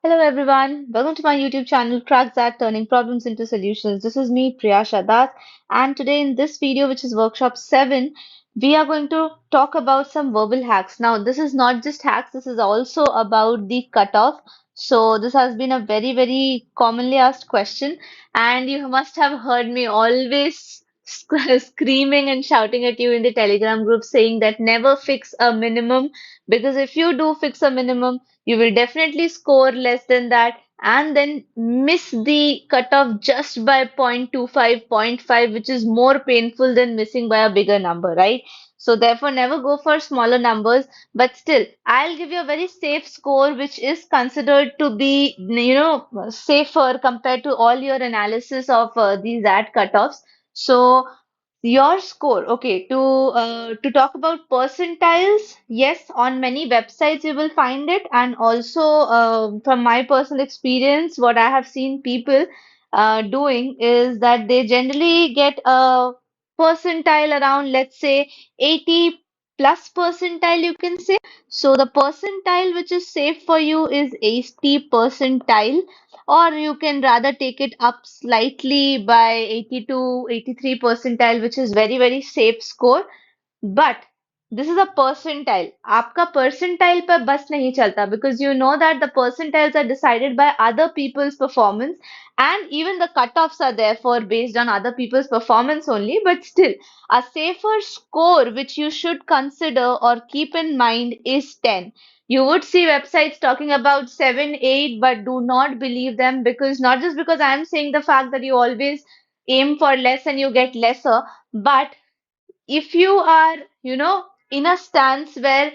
Hello everyone, welcome to my YouTube channel XAT Turning Problems into Solutions. This is me, Priyasha, and today in this video, which is workshop 7, we are going to talk about some verbal hacks. Now, this is not just hacks, this is also about the cutoff. So, this has been a very commonly asked question, and you must have heard me always screaming and shouting at you in the Telegram group saying that never fix a minimum, because if you do fix a minimum, you will definitely score less than that and then miss the cutoff just by 0.25, zero point 0.5, which is more painful than missing by a bigger number, right? So therefore, never go for smaller numbers. But still, I'll give you a very safe score, which is considered to be, safer compared to all your analysis of these ad cutoffs. So your score, okay, to talk about percentiles, yes, on many websites you will find it, and also from my personal experience, what I have seen people doing is that they generally get a percentile around, let's say, 80 plus percentile, you can say. So the percentile which is safe for you is 80 percentile, or you can rather take it up slightly by 82, 83 percentile, which is very safe score. But this is a percentile. आपका percentile पर बस नहीं चलता, because you know that the percentiles are decided by other people's performance, and even the cutoffs are therefore based on other people's performance only. But still, a safer score which you should consider or keep in mind is 10. You would see websites talking about 7, 8, but do not believe them, because not just because I am saying the fact that you always aim for less and you get lesser, but if you are, in a stance where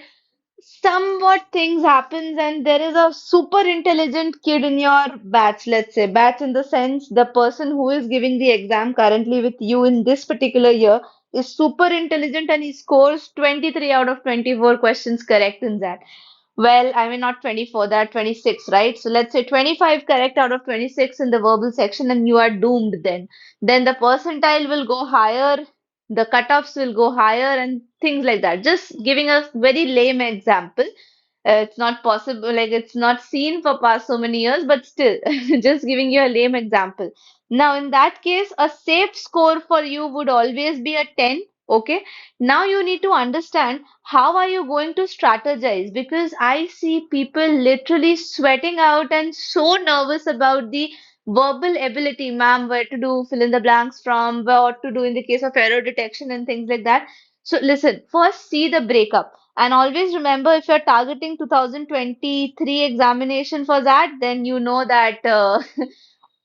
somewhat things happens and there is a super intelligent kid in your batch, let's say, batch in the sense the person who is giving the exam currently with you in this particular year is super intelligent and he scores 23 out of 24 questions correct in that. Well, I mean, not 24, that 26, right? So let's say 25 correct out of 26 in the verbal section, and you are doomed then. Then the percentile will go higher, the cutoffs will go higher, and things like that. Just giving a very lame example. It's not possible, like it's not seen for past so many years, but still, just giving you a lame example. Now, in that case, a safe score for you would always be a 10. Okay. Now you need to understand how are you going to strategize, because I see people literally sweating out and so nervous about the verbal ability, ma'am, where to do fill in the blanks from, what to do in the case of error detection and things like that. So listen, first see the breakup. And always remember, if you're targeting 2023 examination for that, then you know that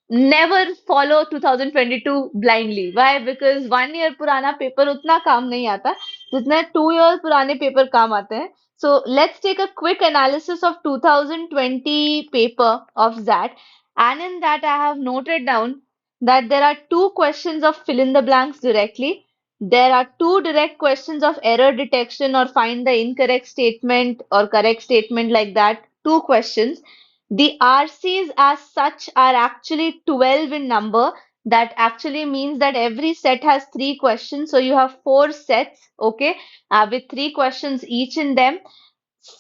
never follow 2022 blindly. Why? Because 1 year पुराना paper उतना काम नहीं आता जितना 2 years पुराने paper काम आते हैं. So let's take a quick analysis of 2020 paper of that. And in that, I have noted down that there are two questions of fill in the blanks directly. There are two direct questions of error detection or find the incorrect statement or correct statement, like that. Two questions. The RCs as such are actually 12 in number. That actually means that every set has three questions. So you have four sets, okay, with three questions each in them.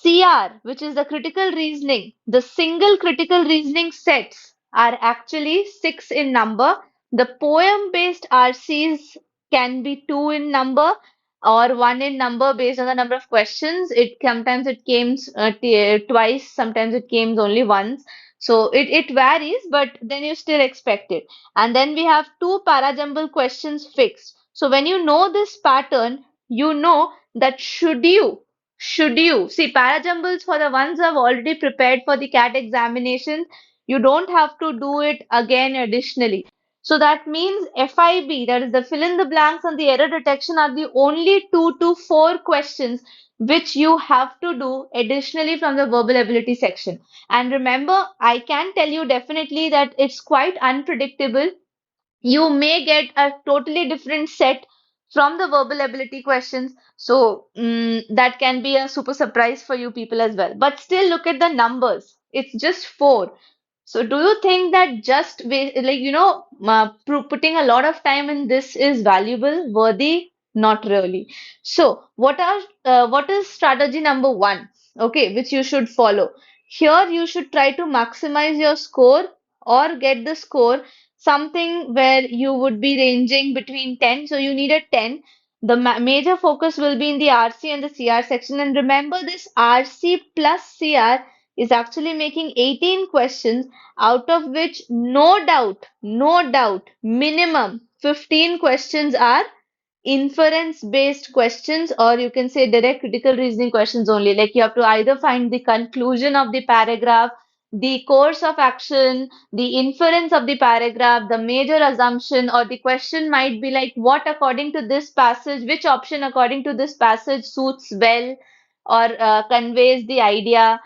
CR, which is the critical reasoning, the single critical reasoning sets are actually six in number. The poem-based RCs can be two in number or one in number based on the number of questions. It sometimes it comes twice, sometimes it comes only once. So it varies, but then you still expect it. And then we have two parajumble questions fixed. So when you know this pattern, you know that should you see parajumbles for the ones who have already prepared for the CAT examinations, you don't have to do it again additionally. So that means FIB, that is the fill in the blanks and the error detection, are the only 2 to 4 questions which you have to do additionally from the verbal ability section. And remember, I can tell you definitely that it's quite unpredictable. You may get a totally different set from the verbal ability questions. So that can be a super surprise for you people as well. But still, look at the numbers. It's just four. So do you think that just like putting a lot of time in this is valuable, worthy? Not really. So what is strategy number one? Okay, which you should follow. Here you should try to maximize your score or get the score something where you would be ranging between 10. So you need a 10. The major focus will be in the RC and the CR section. And remember, this RC plus CR is actually making 18 questions, out of which no doubt, minimum 15 questions are inference based questions, or you can say direct critical reasoning questions only. Like you have to either find the conclusion of the paragraph, the course of action, the inference of the paragraph, the major assumption, or the question might be like, what according to this passage, which option according to this passage suits well or conveys the idea,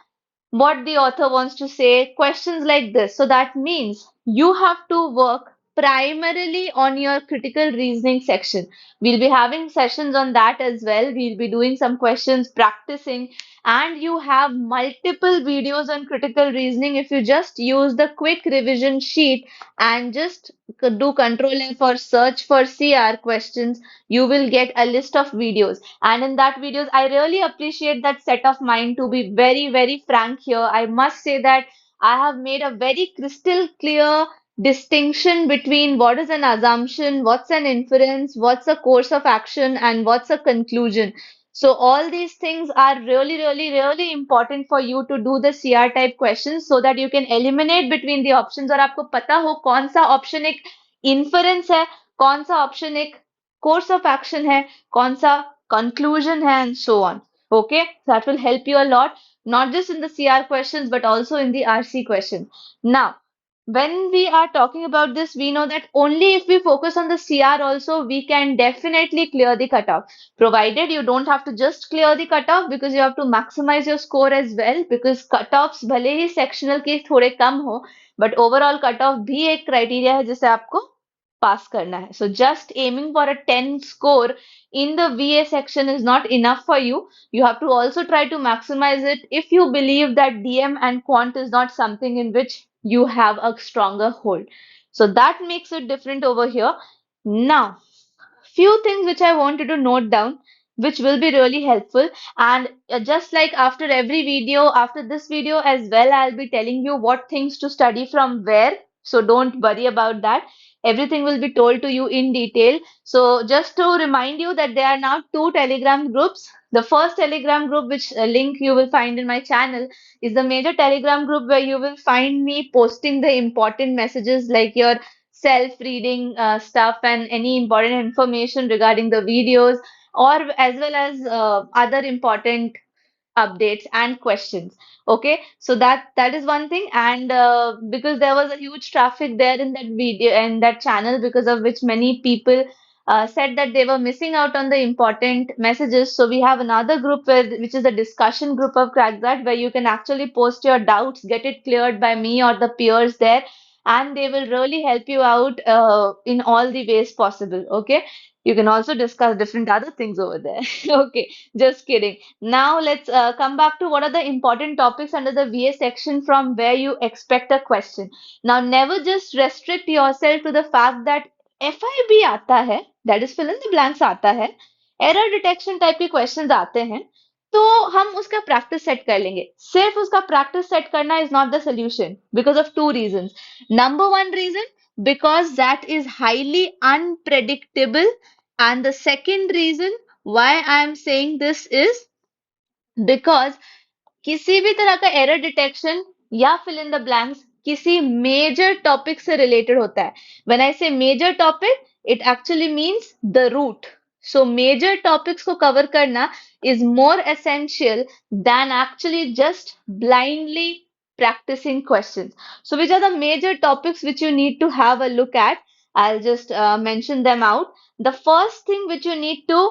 what the author wants to say, questions like this. So that means you have to work primarily on your critical reasoning section. We'll be having sessions on that as well. We'll be doing some questions, practicing, and you have multiple videos on critical reasoning. If you just use the quick revision sheet and just do Control F or search for CR questions, you will get a list of videos. And in that videos, I really appreciate that set of mind. To be very, very frank here, I must say that I have made a very crystal clear distinction between what is an assumption, what's an inference, what's a course of action, and what's a conclusion. So all these things are really, really, really important for you to do the CR type questions so that you can eliminate between the options, और आपको पता हो कौन सा option एक inference है, कौन सा option एक course of action है, कौन सा conclusion है, and so on. Okay, that will help you a lot, not just in the CR questions, but also in the RC questions. Now, when we are talking about this, we know that only if we focus on the CR also, we can definitely clear the cutoff. Provided you don't have to just clear the cutoff, because you have to maximize your score as well, because cutoffs भले ही sectional के थोड़े कम हो, but overall cutoff भी एक criteria है जिसे आपको पास करना है. So just aiming for a 10 score in the VA section is not enough for you. You have to also try to maximize it if you believe that DM and quant is not something in which you have a stronger hold. So that makes it different over here. Now, few things which I want you to note down, which will be really helpful. And just like after every video, after this video as well, I'll be telling you what things to study from where. So don't worry about that. Everything will be told to you in detail. So just to remind you that there are now two Telegram groups. The first Telegram group, which link you will find in my channel, is the major Telegram group where you will find me posting the important messages like your self-reading stuff and any important information regarding the videos, or as well as other important updates and questions. Okay, so that is one thing. And because there was a huge traffic there in that video and that channel, because of which many people said that they were missing out on the important messages, so we have another group which is a discussion group of Crack That, where you can actually post your doubts, get it cleared by me or the peers there, and they will really help you out in all the ways possible. Okay, you can also discuss different other things over there. Okay, just kidding. Now let's come back to what are the important topics under the VA section from where you expect a question. Now never just restrict yourself to the fact that FIB आता है, that is fill in the blanks आता है, error detection type के questions आते हैं, तो हम उसका practice set कर लेंगे. सिर्फ उसका practice set करना is not the solution because of two reasons. Number one reason, because that is highly unpredictable, and the second reason why I am saying this is because किसी भी तरह का error detection या fill in the blanks किसी major topic से related होता है. When I say major topic, it actually means the root. So major topics को कवर करना is more essential than actually just blindly practicing questions. So which are the major topics which you need to have a look at? I'll just mention them out. The first thing which you need to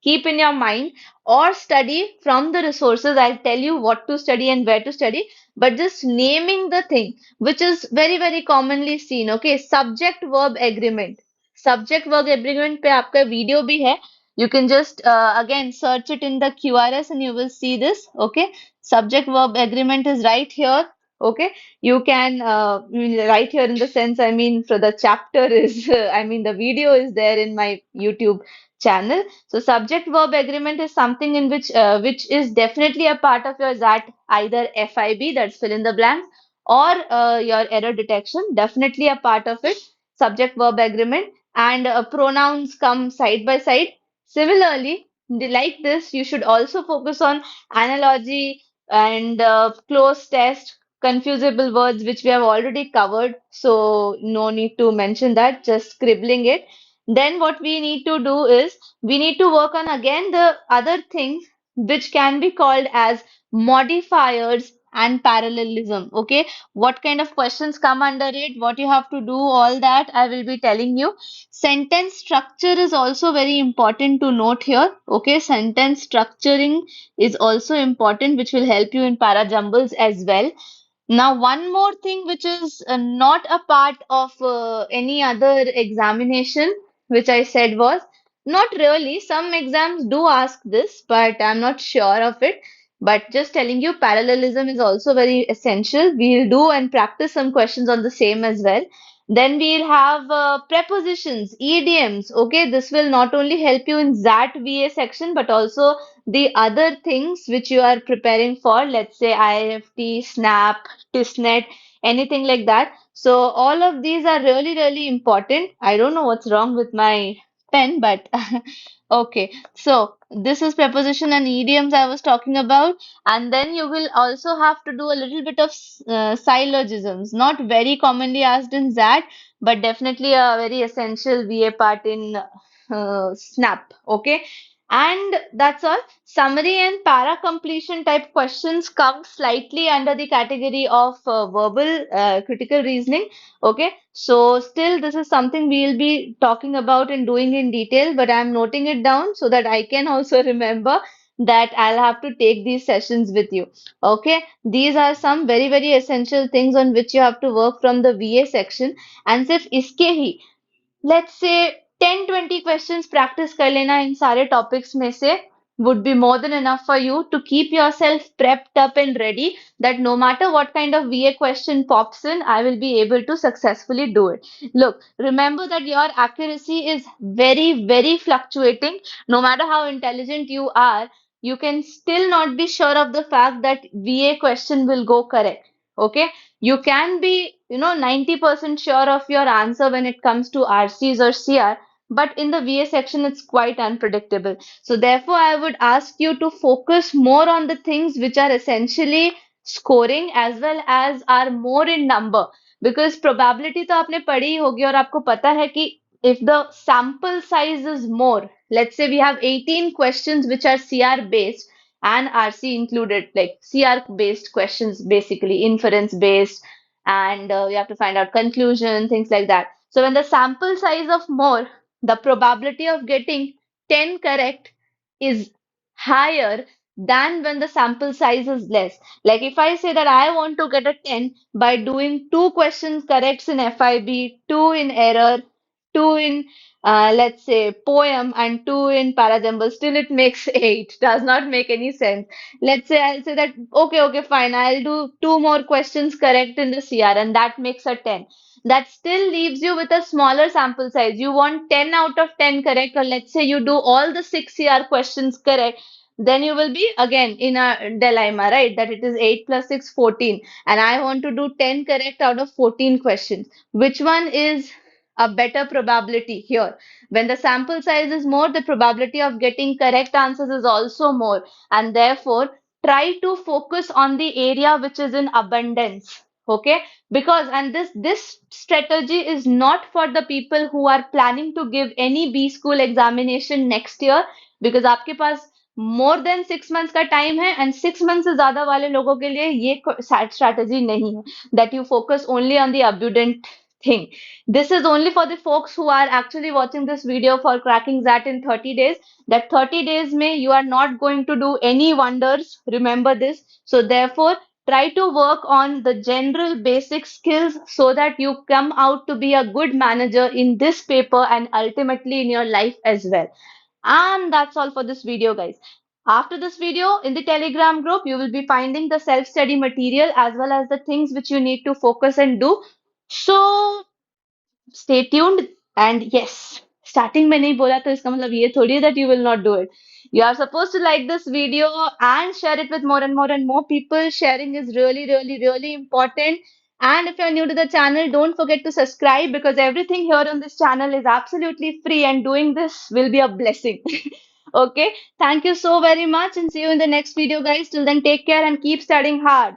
keep in your mind or study from the resources. I'll tell you what to study and where to study, but just naming the thing, which is very, very commonly seen. Okay, subject verb agreement. Subject verb agreement पे आपका video भी है. You can just again search it in the QRS and you will see this. Okay, subject verb agreement is right here. Okay, you can right here in the sense, I mean, for the chapter is, I mean, the video is there in my YouTube channel. So subject verb agreement is something in which is definitely a part of your XAT, either FIB, that's fill in the blanks, or your error detection, definitely a part of it. Subject verb agreement, and pronouns come side by side. Similarly, like this, you should also focus on analogy and close test, confusable words, which we have already covered. So no need to mention that, just scribbling it. Then what we need to do is we need to work on again the other things which can be called as modifiers and parallelism. Okay, what kind of questions come under it, what you have to do, all that I will be telling you. Sentence structure is also very important to note here. Okay, sentence structuring is also important, which will help you in para jumbles as well. Now, one more thing which is not a part of any other examination, which I said was not really. Some exams do ask this, but I'm not sure of it. But just telling you, parallelism is also very essential. We'll do and practice some questions on the same as well. Then we'll have prepositions, idioms. Okay, this will not only help you in that VA section, but also the other things which you are preparing for, let's say IFT, SNAP, TISNET, anything like that. So all of these are really, really important. I don't know what's wrong with my pen, but okay. So this is preposition and idioms I was talking about. And then you will also have to do a little bit of syllogisms, not very commonly asked in that, but definitely a very essential VA part in SNAP. Okay. And that's all. Summary and para completion type questions come slightly under the category of verbal critical reasoning. Okay, so still this is something we'll be talking about and doing in detail, but I'm noting it down so that I can also remember that I'll have to take these sessions with you. Okay, these are some very, very essential things on which you have to work from the VA section. And सिर्फ इसके ही let's say 10-20 questions practice कर लेना इन सारे topics में से would be more than enough for you to keep yourself prepped up and ready that no matter what kind of VA question pops in, I will be able to successfully do it. Look, remember that your accuracy is very, very fluctuating. No matter how intelligent you are, you can still not be sure of the fact that VA question will go correct. Okay, you can be, 90% sure of your answer when it comes to RCs or CR, but in the VA section, it's quite unpredictable. So, therefore, I would ask you to focus more on the things which are essentially scoring as well as are more in number. Because probability तो आपने पढ़ी ही होगी और आपको पता है कि if the sample size is more, let's say we have 18 questions which are CR based and RC included, like CR based questions, basically inference based, and you have to find out conclusion, things like that. So when the sample size of more, the probability of getting 10 correct is higher than when the sample size is less. Like if I say that I want to get a 10 by doing two questions corrects in FIB, two in error, two in let's say poem, and two in parajumble, still it makes eight. Does not make any sense. Let's say I'll say that okay, okay, fine, I'll do two more questions correct in the CR, and that makes a 10. That still leaves you with a smaller sample size. You want 10 out of 10 correct, or let's say you do all the six CR questions correct, then you will be again in a dilemma, right? That it is 8 plus 6, 14, and I want to do 10 correct out of 14 questions. Which one is a better probability here? When the sample size is more, the probability of getting correct answers is also more, and therefore try to focus on the area which is in abundance. Okay, because and this strategy is not for the people who are planning to give any B school examination next year, because आपके पास more than 6 months का time है, and 6 months से ज्यादा वाले लोगों के लिए ये strategy नहीं है, that you focus only on the abundant thing. This is only for the folks who are actually watching this video for cracking that in 30 days. That 30 days may you are not going to do any wonders. Remember this. So therefore, try to work on the general basic skills so that you come out to be a good manager in this paper and ultimately in your life as well. And that's all for this video, guys. After this video, in the Telegram group, you will be finding the self-study material as well as the things which you need to focus and do. So stay tuned, and yes, starting में नहीं बोला तो इसका मतलब ये थोड़ी है that you will not do it. You are supposed to like this video and share it with more and more people. Sharing is really, really, really important. And if you're new to the channel, don't forget to subscribe because everything here on this channel is absolutely free and doing this will be a blessing. Okay, thank you so very much and see you in the next video, guys. Till then, take care and keep studying hard.